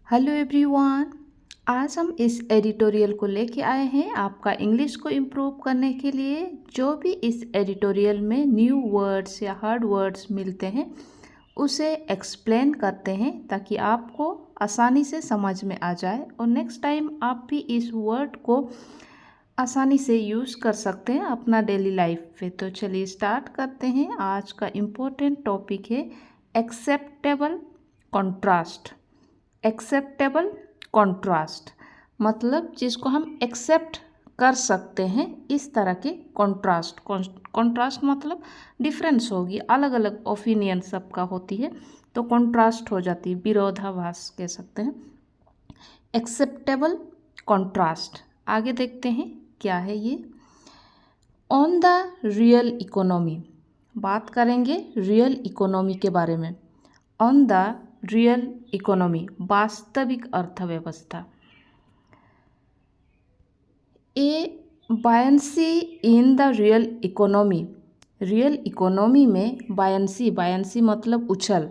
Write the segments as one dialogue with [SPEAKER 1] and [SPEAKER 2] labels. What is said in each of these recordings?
[SPEAKER 1] Hello everyone. आज हम इस एडिटोरियल को लेके आए हैं आपका इंग्लिश को इम्प्रूव करने के लिए। जो भी इस एडिटोरियल में न्यू वर्ड्स या हार्ड वर्ड्स मिलते हैं उसे एक्सप्लेन करते हैं ताकि आपको आसानी से समझ में आ जाए और नेक्स्ट टाइम आप भी इस वर्ड को आसानी से यूज़ कर सकते हैं अपना डेली लाइफ पे। तो चलिए स्टार्ट करते हैं। आज का इम्पोर्टेंट टॉपिक है एक्सेप्टेबल कॉन्ट्रास्ट। एक्सेप्टेबल कॉन्ट्रास्ट मतलब जिसको हम एक्सेप्ट कर सकते हैं, इस तरह के कॉन्ट्रास्ट। कॉन्ट्रास्ट मतलब डिफरेंस होगी, अलग अलग ओपिनियन सबका होती है तो कॉन्ट्रास्ट हो जाती है, विरोधाभास कह सकते हैं। एक्सेप्टेबल कॉन्ट्रास्ट आगे देखते हैं क्या है ये। ऑन द रियल इकोनॉमी, बात करेंगे रियल इकोनॉमी के बारे में। ऑन द रियल इकोनॉमी, वास्तविक अर्थव्यवस्था। A buoyancy in the real economy, real economy में बायंसी, बायंसी मतलब उछल,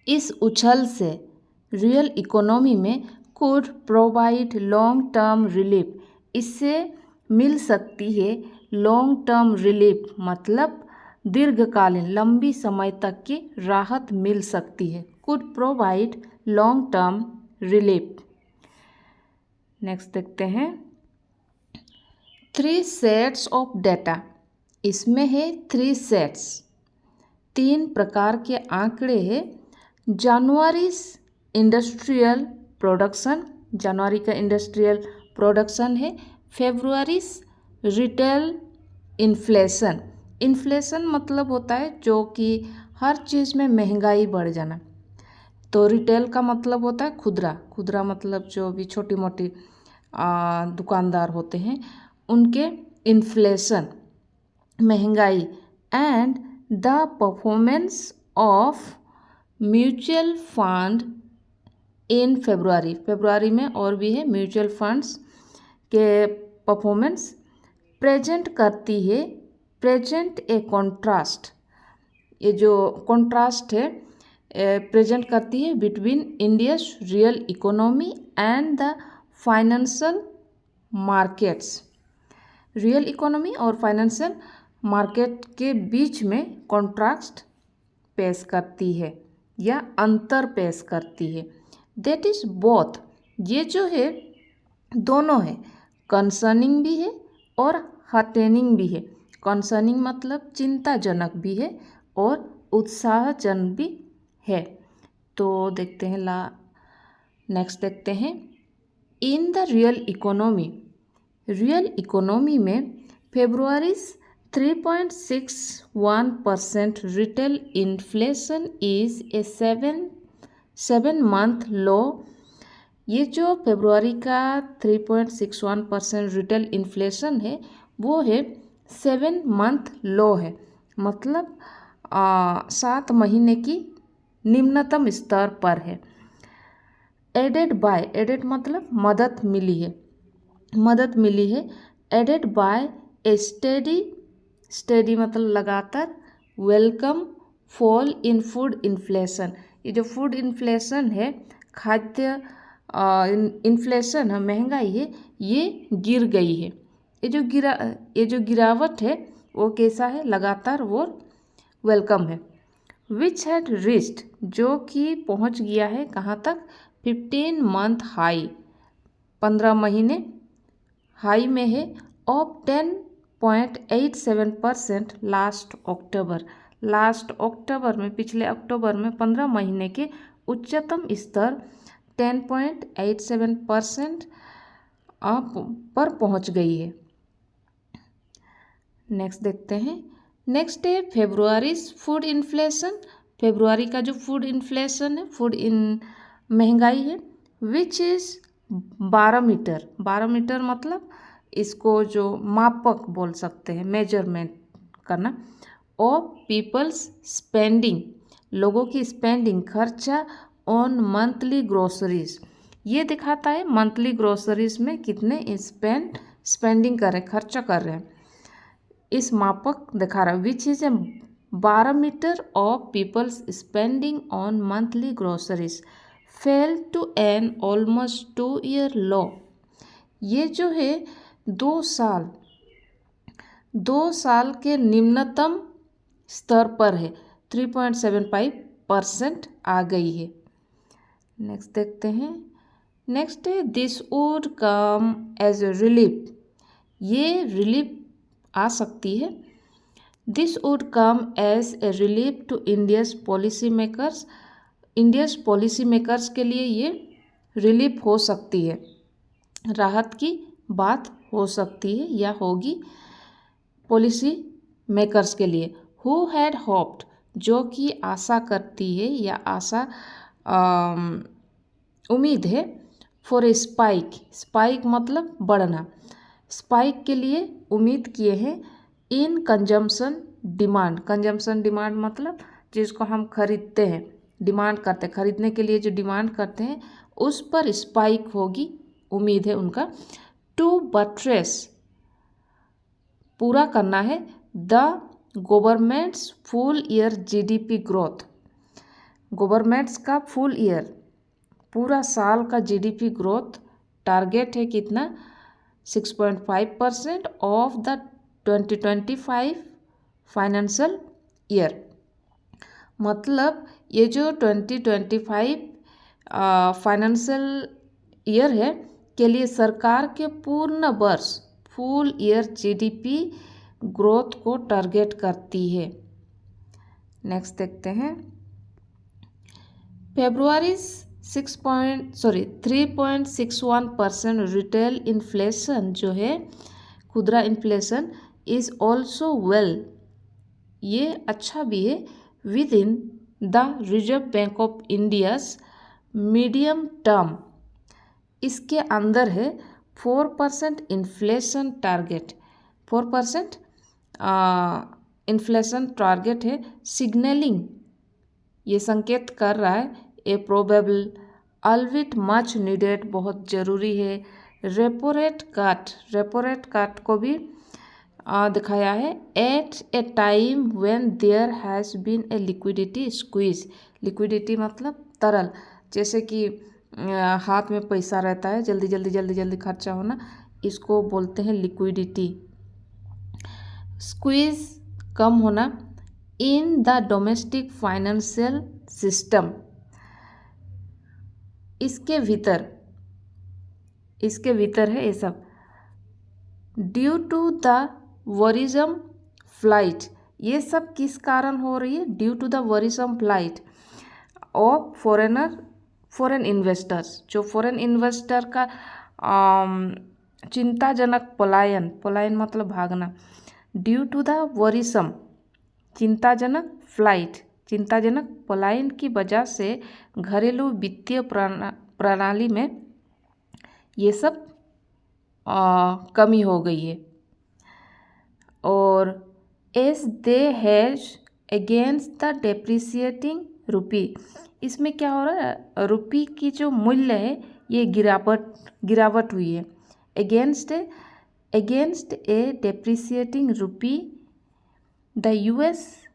[SPEAKER 1] इस उछल से रियल इकोनॉमी में could provide long term relief, इससे मिल सकती है लॉन्ग टर्म रिलीफ मतलब दीर्घकालीन लंबी समय तक की राहत मिल सकती है। Could provide long term relief. Next देखते हैं 3 सेट्स ऑफ डेटा, इसमें है 3 सेट्स, 3 प्रकार के आंकड़े हैं। जनवरी इंडस्ट्रियल प्रोडक्शन, जनवरी का इंडस्ट्रियल प्रोडक्शन है। फरवरी रिटेल इन्फ्लेशन, इन्फ्लेशन मतलब होता है जो कि हर चीज़ में महंगाई बढ़ जाना। तो रिटेल का मतलब होता है खुदरा, खुदरा मतलब जो भी छोटी मोटी दुकानदार होते हैं उनके इन्फ्लेशन महंगाई। And the performance of mutual fund in February, फरवरी में और भी है म्यूचुअल फंड्स के परफॉर्मेंस प्रेजेंट करती है। प्रेजेंट ए कॉन्ट्रास्ट, ये जो कॉन्ट्रास्ट है प्रेजेंट करती है between India's real economy and the financial markets. Real economy और फाइनेंशियल मार्केट के बीच में कॉन्ट्रास्ट पेश करती है या अंतर पेश करती है। दैट इज बोथ, ये जो है दोनों है, कंसर्निंग भी है और हार्टेनिंग भी है। कंसर्निंग मतलब चिंताजनक भी है और उत्साहजनक भी है। तो देखते हैं नेक्स्ट देखते हैं in the real economy, real economy में February 3.61% retail inflation is a 7 month low. ये जो फरवरी का 3.61% रिटेल इन्फ्लेशन है वो है 7 मंथ लो है, मतलब 7 महीने की निम्नतम स्तर पर है। एडेड बाय, एडेड मतलब मदद मिली है, मदद मिली है। Aided by a steady, steady मतलब लगातार। Welcome fall in food inflation, ये जो फूड इन्फ्लेशन है, खाद्य इन्फ्लेशन है, महंगाई है, ये गिर गई है। ये जो गिरावट है वो कैसा है, लगातार वो वेलकम है। विच हैड रिच्ड, जो कि पहुंच गया है कहाँ तक, 15 मंथ हाई, 15 महीने हाई में है। Of 10.87% last October, last October में, पिछले अक्टूबर में 15 महीने के उच्चतम स्तर 10.87% पर पहुंच गई है। नेक्स्ट देखते हैं। नेक्स्ट है फरवरी फूड इन्फ्लेशन, फरवरी का जो फूड इन्फ्लेशन है, फूड इन महंगाई है, विच इज़ 12 मीटर, 12 मीटर मतलब इसको जो मापक बोल सकते हैं, मेजरमेंट करना। ऑफ पीपल्स स्पेंडिंग, लोगों की स्पेंडिंग, खर्चा ऑन मंथली ग्रोसरीज, ये दिखाता है मंथली ग्रोसरीज में कितने स्पेंडिंग कर रहे हैं, खर्चा कर रहे हैं, इस मापक दिखा रहा है। Which is a 12 metre of people's spending on monthly groceries fell to an almost 2-year low. ये जो है 2 साल के निम्नतम स्तर पर है, 3.75% आ गई है। नेक्स्ट देखते हैं। नेक्स्ट है this would come as a relief. ये रिलीफ आ सकती है। This would come as a relief to India's policy makers के लिए ये रिलीफ हो सकती है, राहत की बात हो सकती है या होगी पॉलिसी मेकर्स के लिए। हु हैड होप्ड, जो कि आशा करती है या आशा उम्मीद है, फॉर ए स्पाइक मतलब बढ़ना, स्पाइक के लिए उम्मीद किए हैं। इन कंजम्पशन डिमांड मतलब जिसको हम खरीदते हैं, डिमांड करते हैं, खरीदने के लिए जो डिमांड करते हैं उस पर स्पाइक होगी, उम्मीद है उनका। टू बट्रेस, पूरा करना है, the governments full year GDP growth. Governments का फुल ईयर, पूरा साल का GDP ग्रोथ टारगेट है कितना, 6.5% ऑफ द 2025 फाइनेंशियल ईयर। मतलब ये जो 2025 फाइनेंशियल ईयर है के लिए सरकार के पूर्ण वर्ष फुल ईयर GDP ग्रोथ को टारगेट करती है। नेक्स्ट देखते हैं। फेब्रुआरी 3.61% रिटेल इन्फ्लेशन जो है, खुदरा इन्फ्लेशन, इज ऑल्सो वेल, ये अच्छा भी है, with in the reserve bank of India's medium term, इसके अंदर है 4% इन्फ्लेशन टारगेट, 4% इन्फ्लेशन टारगेट है। सिग्नलिंग, ये संकेत कर रहा है, ए प्रोबेबल अल्विट मच नीडेड, बहुत ज़रूरी है। रेपो रेट कट को भी दिखाया है। At a time when there has been a liquidity squeeze, liquidity मतलब तरल, जैसे कि हाथ में पैसा रहता है, जल्दी खर्चा होना, इसको बोलते हैं लिक्विडिटी। स्क्वीज कम होना। In the domestic financial system, इसके भीतर है ये सब। Due to the worrisome flight, ये सब किस कारण हो रही है, due to the worrisome flight of foreign investors, जो फॉरेन इन्वेस्टर का चिंताजनक पलायन मतलब भागना। ड्यू टू द वरिज्म, चिंताजनक पलायन की वजह से घरेलू वित्तीय प्रणाली में ये सब कमी हो गई है। और as they hedge against the depreciating rupee, इसमें क्या हो रहा है, रुपी की जो मूल्य है ये गिरावट हुई है। Against A depreciating rupee the US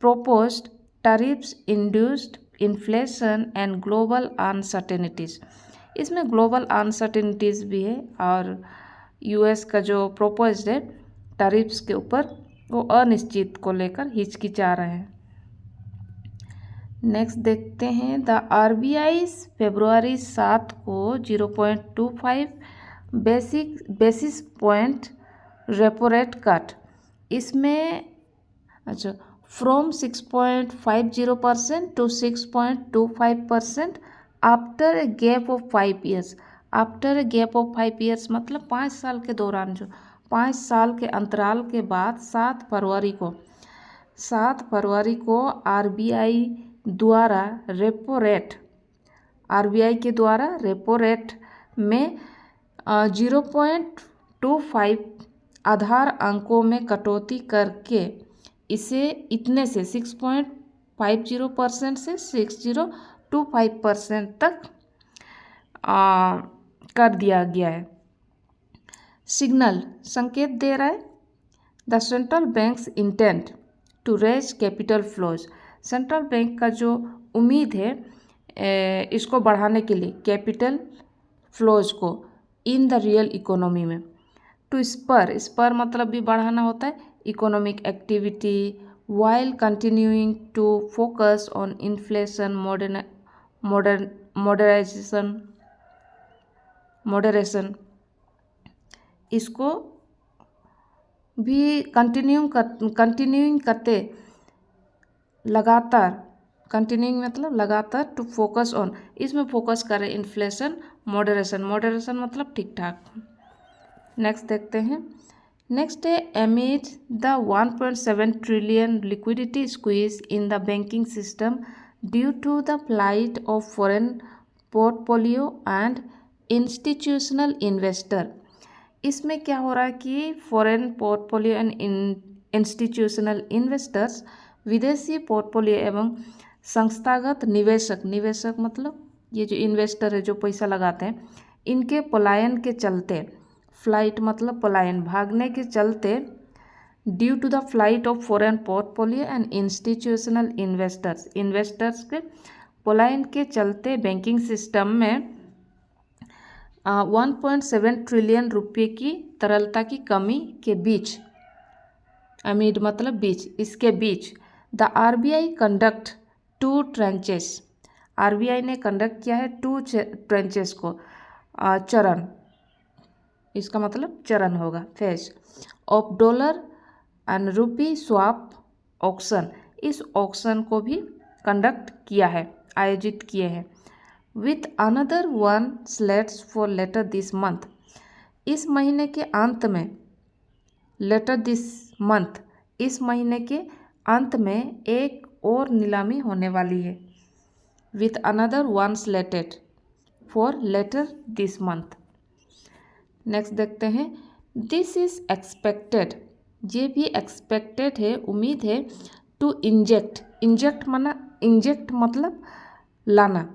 [SPEAKER 1] proposed tariffs induced inflation and global uncertainties, इसमें ग्लोबल अनसर्टेनिटीज़ भी है, और US का जो प्रोपोज्ड है टैरिफ्स के ऊपर, वो अनिश्चित को लेकर हिचकिचा रहे हैं। नेक्स्ट देखते हैं। द RBI फरवरी 7 को 0.25 basis point repo rate cut, इसमें अच्छा from 6.50% to 6.25% after a gap of 5 years. After a gap of 5 years मतलब 5 साल के दौरान, जो 5 साल के अंतराल के बाद 7 फरवरी को RBI द्वारा रेपो रेट में 0.25 आधार अंकों में कटौती करके इसे इतने से 6.50% से 6.025% तक कर दिया गया है। सिग्नल संकेत दे रहा है। The central bank's intent to raise capital flows, central bank का जो उम्मीद है इसको बढ़ाने के लिए कैपिटल फ्लोज को इन द रियल इकोनॉमी में। टू स्पर मतलब भी बढ़ाना होता है economic activity while continuing to focus on inflation moderation इसको भी कंटिन्यूइंग करते लगातार, कंटिन्यूइंग मतलब लगातार, टू फोकस ऑन इसमें फोकस करें इन्फ्लेशन मॉडरेशन मतलब ठीक ठाक। नेक्स्ट देखते हैं। नेक्स्ट है amid the 1.7 trillion liquidity squeeze in the banking system due to the plight of foreign portfolio and institutional investor। इसमें क्या हो रहा है कि foreign portfolio and institutional investors, विदेशी पोर्टफोलियो एवं संस्थागत निवेशक मतलब ये जो इन्वेस्टर है जो पैसा लगाते हैं, इनके पलायन के चलते, फ्लाइट मतलब पलायन, भागने के चलते, due to the flight of foreign portfolio and institutional investors के पलायन के चलते बैंकिंग सिस्टम में 1.7 ट्रिलियन रुपये की तरलता की कमी के बीच, अमीड मतलब बीच, इसके बीच the RBI conduct 2 tranches, RBI ने कंडक्ट किया है 2 ट्रेंचेस को, चरण, इसका मतलब चरण होगा, phase of dollar and rupee swap auction, इस ऑक्शन को भी कंडक्ट किया है, आयोजित किए हैं। With another 1 slates for later this month, इस महीने के अंत में, लेटर दिस मंथ, इस महीने के अंत में एक और नीलामी होने वाली है। With another 1 slated for later this month. Next देखते हैं। दिस इज एक्सपेक्टेड, ये भी एक्सपेक्टेड है, उम्मीद है, टू इंजेक्ट मतलब लाना,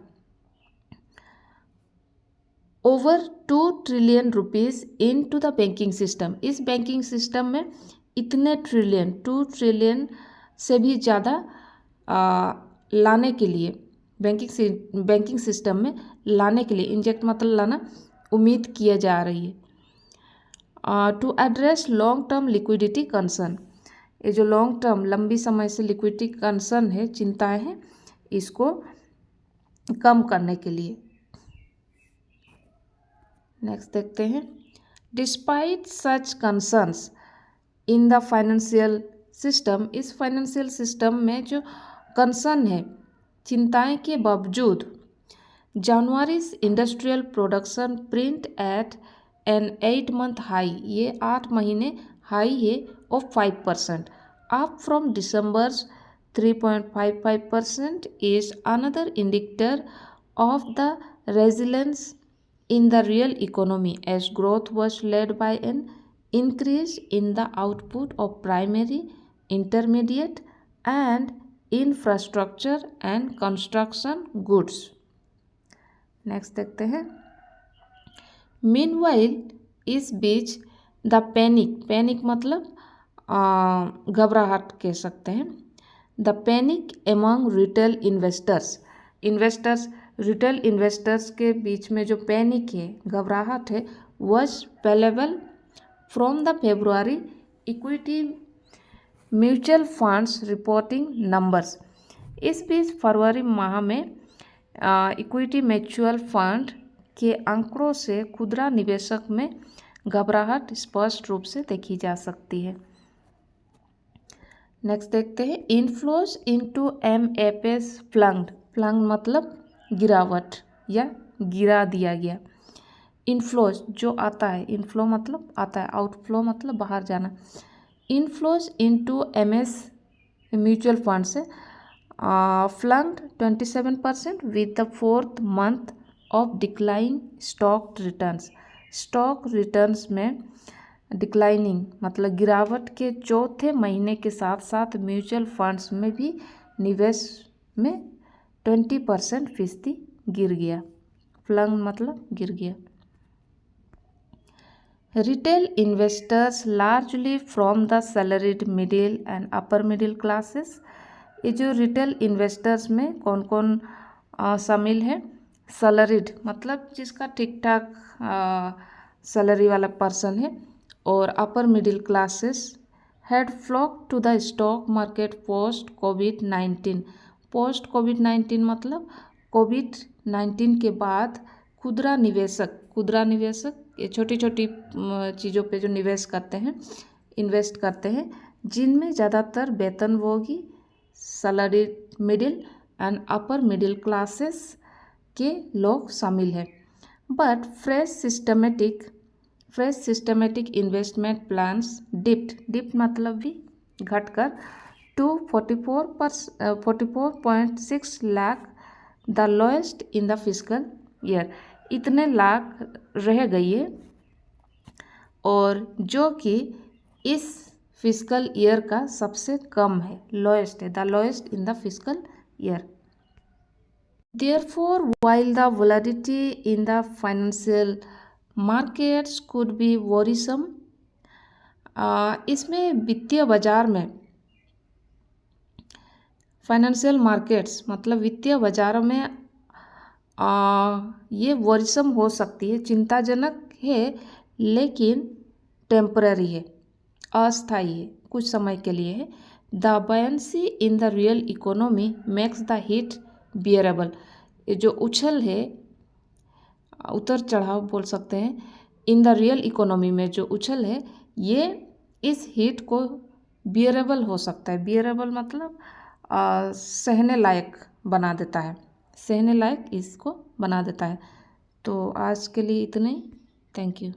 [SPEAKER 1] over 2 trillion rupees into the banking system, इस बैंकिंग सिस्टम में इतने ट्रिलियन, 2 ट्रिलियन से भी ज़्यादा लाने के लिए, बैंकिंग सिस्टम में लाने के लिए, इंजेक्ट मतलब लाना, उम्मीद किया जा रही है। To address long term liquidity concern, ये जो लॉन्ग टर्म, लंबी समय से लिक्विडिटी कंसर्न है, चिंताएं हैं, इसको कम करने के लिए। नेक्स्ट देखते हैं। Despite such concerns in the financial system, इस फाइनेंशियल सिस्टम में जो कंसर्न है, चिंताएं के बावजूद, January industrial production print at an 8-month high, ये 8 महीने हाई है of 5%, up from December's 3.55% is another indicator of the resilience in the real economy as growth was led by an increase in the output of primary, intermediate and infrastructure and construction goods। Next देखते हैं। Meanwhile, इस बीच the panic मतलब घबराहट कह सकते हैं, the panic among retail investors retail investors के बीच में जो पैनिक है, घबराहट है, was palpable from the February equity mutual funds reporting numbers, इस बीच फरवरी माह में इक्विटी म्यूचुअल फंड के आंकड़ों से खुदरा निवेशक में घबराहट स्पष्ट रूप से देखी जा सकती है। नेक्स्ट देखते हैं। इनफ्लोज इनटू MFS फ्लंग्ड मतलब गिरावट या गिरा दिया गया। इनफ्लोज जो आता है, इनफ्लो मतलब आता है, आउटफ्लो मतलब बाहर जाना। Inflows into MS mutual fund से फ्लंग्ड 27% with the 4th month of decline stock returns में डिक्लाइनिंग मतलब गिरावट के चौथे महीने के साथ साथ म्यूचुअल फंड्स में भी निवेश में 20% गिर गया। फ्लंग मतलब गिर गया। Retail investors largely from the salaried middle and upper middle classes, ये जो रिटेल इन्वेस्टर्स में कौन कौन शामिल है। सैलरीड मतलब जिसका ठीक ठाक सैलरी वाला पर्सन है। और upper middle classes had flock to the stock market post कोविड-19। पोस्ट कोविड-19 मतलब कोविड-19 के बाद खुदरा निवेशक ये छोटी छोटी चीज़ों पे जो निवेश करते हैं, इन्वेस्ट करते हैं, जिनमें ज़्यादातर वेतनभोगी, salary middle and upper middle classes के लोग शामिल हैं। But fresh systematic investment plans dipped मतलब भी घटकर to 44.6 lakh the lowest in the fiscal year. इतने लाख रह गई है और जो कि इस फिजिकल ईयर का सबसे कम है, लोएस्ट है, the lowest in the fiscal year. Therefore, while the volatility in the financial markets could be worrisome, इसमें वित्तीय बाजार में फाइनेंशियल मार्केट्स मतलब वित्तीय बाजारों में ये वरिसम हो सकती है, चिंताजनक है, लेकिन टेम्पररी है, अस्थायी है, कुछ समय के लिए है। The buoyancy in the real economy makes the hit bearable. ये जो उछल है, उतर चढ़ाव बोल सकते हैं, इन द रियल इकोनॉमी में जो उछल है, ये इस हिट को बियरेबल हो सकता है। बियरेबल मतलब सहने लायक बना देता है, सहने लायक इसको बना देता है। तो आज के लिए इतने ही। Thank you.